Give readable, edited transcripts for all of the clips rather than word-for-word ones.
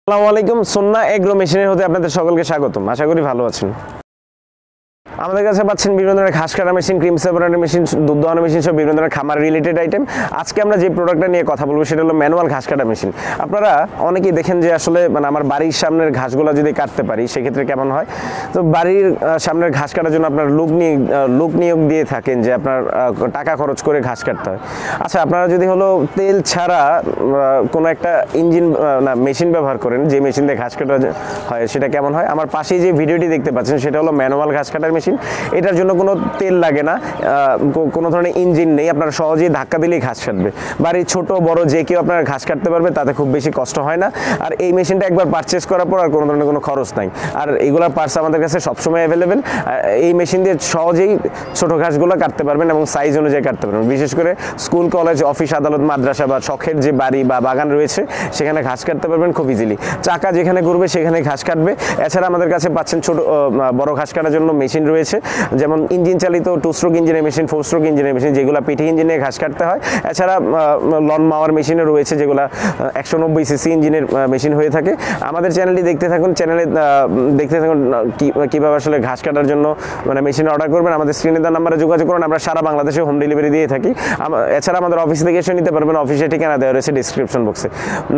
আসসালামু আলাইকুম। সুন্নাহ এগ্রো মেশিনের হতে আপনাদের সকলকে স্বাগতম। আশা করি ভালো আছেন। আমাদের কাছে পাচ্ছেন বিভিন্ন ধরনের ঘাস কাটা মেশিন, ক্রিম সেপারেটর মেশিন, দুধ দোহানো মেশিন সব বিভিন্ন ধরনের খামার রিলেটেড আইটেম। আজকে আমরা যে প্রোডাক্টটা নিয়ে কথা বলবো সেটা হলো ম্যানুয়াল ঘাস কাটা মেশিন। আপনারা অনেকেই দেখেন যে আসলে আমার বাড়ির সামনের ঘাসগুলো যদি কাটতে পারি সেক্ষেত্রে কেমন হয়। তো বাড়ির সামনের ঘাস কাটার জন্য আপনার লোক নিয়োগ দিয়ে থাকেন যে আপনার টাকা খরচ করে ঘাস কাটতে হয়। আচ্ছা, আপনারা যদি হলো তেল ছাড়া কোনো একটা মেশিন ব্যবহার করেন, যে মেশিন দিয়ে ঘাস কাটা হয় সেটা কেমন হয়। আমার পাশেই যে ভিডিওটি দেখতে পাচ্ছেন সেটা হলো ম্যানুয়াল ঘাস কাটার মেশিন। এটার জন্য কোনো তেল লাগে না, কোনো ধরনের ইঞ্জিন নেই, আপনারা সহজেই ধাক্কা দিলেই ঘাস কাটবে। বাড়ির ছোট বড় যে কেউ আপনারা ঘাস কাটতে পারবে, তাতে খুব বেশি কষ্ট হয় না। আর এই মেশিনটা একবার পারচেস করার পর আর কোনো ধরনের কোনো খরচ নাই। আর এগুলোর পার্টস আমাদের কাছে সবসময় অ্যাভেলেবেল। এই মেশিন দিয়ে সহজেই ছোট ঘাসগুলো কাটতে পারবেন এবং সাইজ অনুযায়ী কাটতে পারবেন। বিশেষ করে স্কুল, কলেজ, অফিস, আদালত, মাদ্রাসা বা শখের যে বাড়ি বা বাগান রয়েছে সেখানে ঘাস কাটতে পারবেন খুব ইজিলি। চাকা যেখানে ঘুরবে সেখানে ঘাস কাটবে। এছাড়া আমাদের কাছে পাচ্ছেন ছোট বড় ঘাস কাটার জন্য মেশিন রয়েছে, যেমন ইঞ্জিন চালিত 2 স্ট্রোক ইঞ্জিনের মেশিন, 4 স্ট্রোক ইঞ্জিনের মেশিন, যেগুলো পিঠে ইঞ্জিনে ঘাস কাটতে হয়। এছাড়া লন মাওয়ার মেশিনও রয়েছে, যেগুলো 190 সিসি ইঞ্জিনের মেশিন হয়ে থাকে। আমাদের চ্যানেলটি দেখতে থাকুন, কীভাবে আসলে ঘাস কাটার জন্য মেশিন অর্ডার করবেন। আমাদের স্ক্রিনে দেওয়া নাম্বারে যোগাযোগ করুন, আমরা সারা বাংলাদেশে হোম ডেলিভারি দিয়ে থাকি। এছাড়া আমাদের অফিস থেকে এসে নিতে পারবেন, অফিসের ঠিকানা দেওয়া রয়েছে ডিসক্রিপশন বক্সে।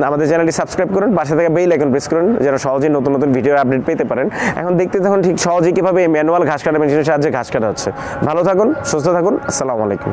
আমাদের চ্যানেলটি সাবস্ক্রাইব করুন, পাশে থেকে বেল আইকন প্রেস করুন, যেন সহজেই নতুন নতুন ভিডিওর আপডেট পেতে পারেন। এখন দেখতে থাকুন ঠিক সহজেই কীভাবে ম্যানুয়াল ঘাস কাটা মেশিনের সাহায্যে ঘাস কাটা হচ্ছে। ভালো থাকুন, সুস্থ থাকুন। আসসালামু আলাইকুম।